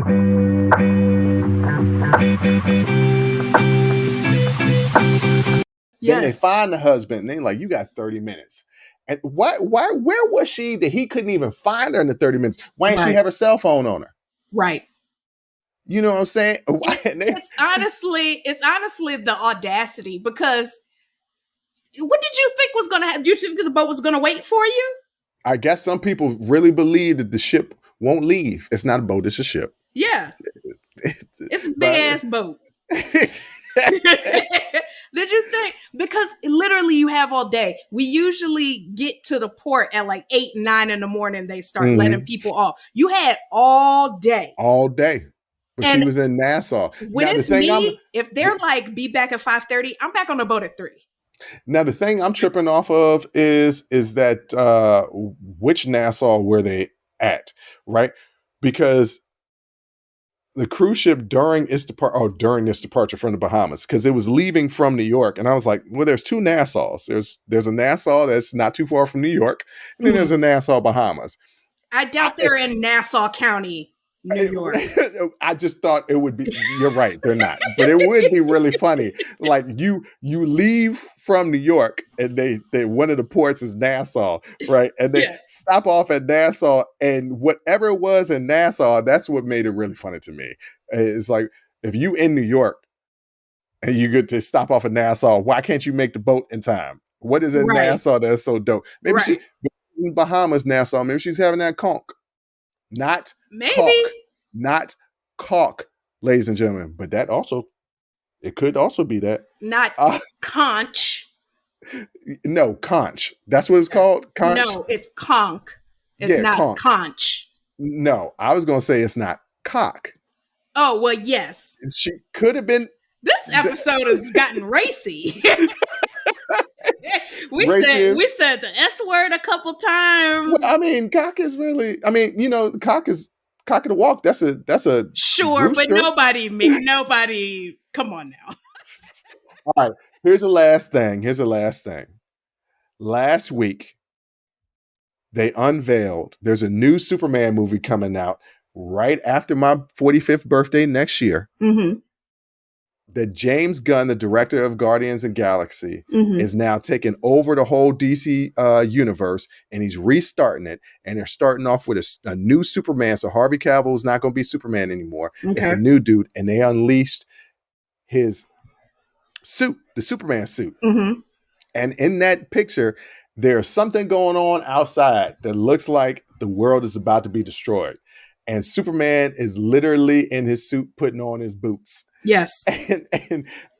Then they find the husband and they're like, you got 30 minutes. And where was she that he couldn't even find her in the 30 minutes? Why didn't she have her cell phone on her? Right. You know what I'm saying? It's honestly the audacity, because what did you think was going to happen? Did you think the boat was going to wait for you? I guess some people really believe that the ship won't leave. It's not a boat, it's a ship. Yeah. It's a big ass boat. Did you think? Because literally you have all day. We usually get to the port at like 8, 9 in the morning. They start letting people off. You had all day. All day. But she was in Nassau. When it's me, if they're like, be back at 5:30, I'm back on the boat at 3. Now, the thing I'm tripping off of is that which Nassau were they at, right? Because the cruise ship during this departure from the Bahamas, because it was leaving from New York, and I was like, well, there's 2 Nassaus. There's a Nassau that's not too far from New York, and then there's a Nassau, Bahamas. I doubt they're in Nassau County, New York. I just thought it would be. You're right, they're not, but it would be really funny. Like you leave from New York, and they one of the ports is Nassau, right? And they stop off at Nassau, and whatever it was in Nassau, that's what made it really funny to me. It's like, if you in New York and you get to stop off at Nassau, why can't you make the boat in time? What is in Nassau that's so dope? Maybe she in Bahamas, Nassau. Maybe she's having that conch. Not caulk, ladies and gentlemen. But that also, it could also be that. Not conch. No, conch. That's what it's called? Conch? No, it's conch. It's not conch. No, I was going to say it's not cock. Oh, well, yes. She could have been. This episode has gotten racy. We said the S word a couple times. Well, I mean, cock is really. I mean, cock is cock of the walk. That's a sure, rooster. But nobody. Come on now. All right. Here's the last thing. Last week, they unveiled. There's a new Superman movie coming out right after my 45th birthday next year. Mm-hmm. That James Gunn, the director of Guardians of the Galaxy, is now taking over the whole DC universe, and he's restarting it. And they're starting off with a new Superman. So Harvey Cavill is not going to be Superman anymore. Okay. It's a new dude, and they unleashed his suit, the Superman suit. Mm-hmm. And in that picture, there's something going on outside that looks like the world is about to be destroyed. And Superman is literally in his suit, putting on his boots. Yes.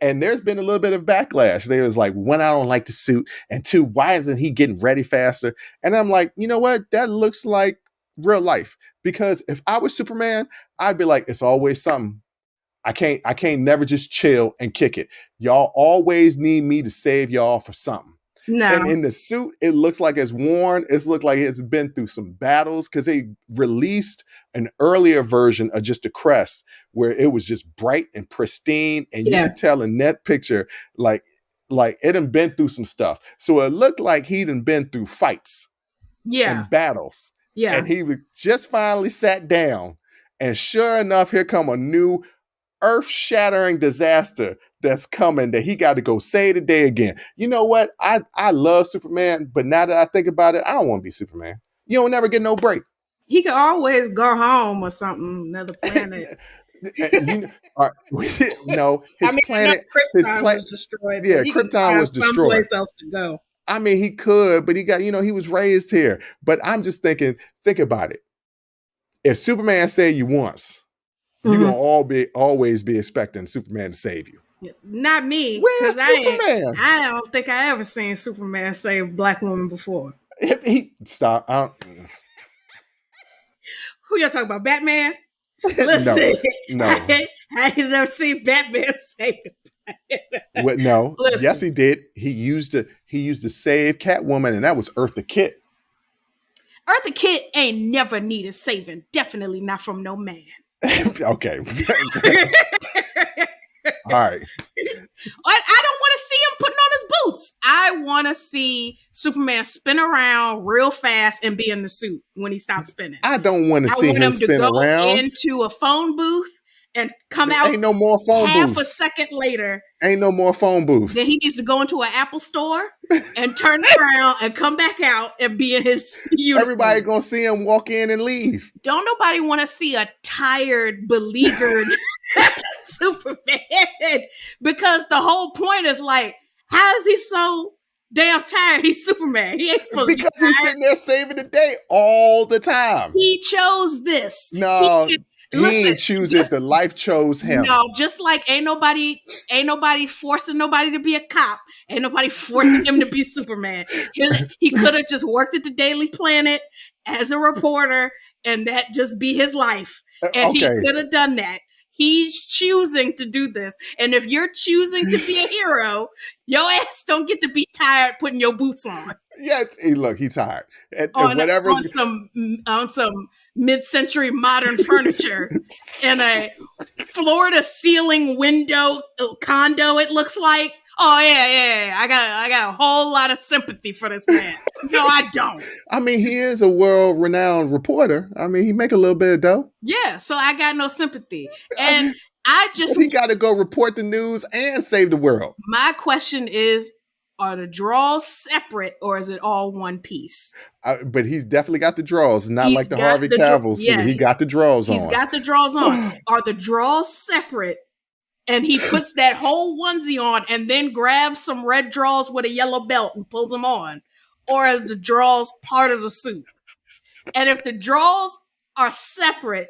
And there's been a little bit of backlash. There was like, 1, I don't like the suit, and 2, why isn't he getting ready faster? And I'm like, you know what? That looks like real life. Because if I was Superman, I'd be like, it's always something. I can't never just chill and kick it. Y'all always need me to save y'all for something. No. And in the suit, it looks like it's worn. It's looked like it's been through some battles, because they released an earlier version of just the crest where it was just bright and pristine. And you could tell in that picture, like it done been through some stuff. So it looked like he done been through fights and battles. Yeah. And he was just finally sat down. And sure enough, here come a new earth-shattering disaster that's coming that he got to go save the day again. You know what? I love Superman, but now that I think about it, I don't want to be Superman. You don't never get no break. He could always go home or something, another planet. No, his planet was destroyed. Yeah, Krypton was destroyed. Someplace else to go. I mean, he could, but he got, he was raised here. But I'm just thinking, think about it. If Superman saved you once, you're gonna always be expecting Superman to save you. Not me, because I don't think I ever seen Superman save a black woman before. Stop. Who y'all talking about? Batman? Listen, no. I ain't never seen Batman save it. No. Listen. Yes, he did. He used to save Catwoman, and that was Eartha Kitt. Eartha Kitt ain't never needed saving. Definitely not from no man. Okay. All right. I don't want to see him putting on his boots. I want to see Superman spin around real fast and be in the suit when he stops spinning. I don't want to I see want him him to spin go around. into a phone booth and come There out ain't no more phone half booths. a second later. Ain't no more phone booths. Then he needs to go into an Apple store and turn around and come back out and be in his uniform. Everybody gonna see him walk in and leave. Don't nobody want to see a tired, beleaguered Superman, because the whole point is like, how is he so damn tired? He's Superman. He ain't supposed Because to be he's tired. sitting there saving the day all the time. He chose this. No, he Listen, ain't choose it. The life chose him. No, just like ain't nobody forcing nobody to be a cop. Ain't nobody forcing him to be Superman. He could have just worked at the Daily Planet as a reporter, and that just be his life. And Okay. he could have done that. He's choosing to do this. And if you're choosing to be a hero, your ass don't get to be tired putting your boots on. Yeah, hey, look, he's tired. And On whatever's some mid-century modern furniture and a floor-to-ceiling window condo, it looks like. Oh yeah. I got a whole lot of sympathy for this man. No, I don't. I mean, he is a world-renowned reporter. I mean, he make a little bit of dough. Yeah, so I got no sympathy. And he got to go report the news and save the world. My question is, are the draws separate or is it all one piece? But he's definitely got the draws, not like the Harvey Cavill suit. He got the draws on. He's got the draws on. Are the draws separate? And he puts that whole onesie on and then grabs some red draws with a yellow belt and pulls them on? Or is the draws part of the suit? And if the draws are separate,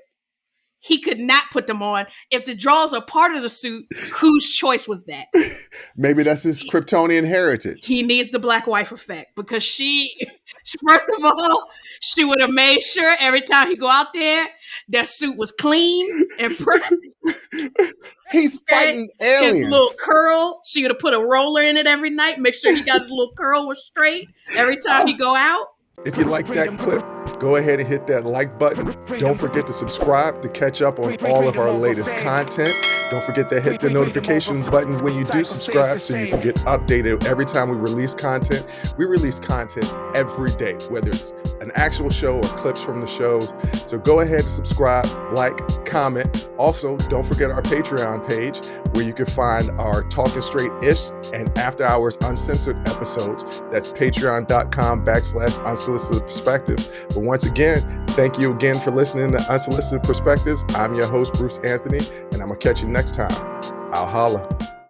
he could not put them on. If the draws are part of the suit, whose choice was that? Maybe that's his Kryptonian heritage. He needs the black wife effect, because she first of all, she would have made sure every time he go out there, that suit was clean and pressed. He's fighting aliens. His little curl, she would have put a roller in it every night, make sure he got his little curl was straight every time he go out. If you like that clip, go ahead and hit that like button. Don't forget to subscribe to catch up on all of our latest content. Don't forget to hit the notification button when you do subscribe so you can get updated every time we release content. We release content every day, whether it's an actual show or clips from the shows. So go ahead and subscribe, like, comment. Also, don't forget our Patreon page where you can find our Talking Straight-ish and After Hours Uncensored episodes. That's patreon.com/Unsolicited Perspectives. But once again, thank you again for listening to Unsolicited Perspectives. I'm your host, Bruce Anthony, and I'm going to catch you next time. I'll holla.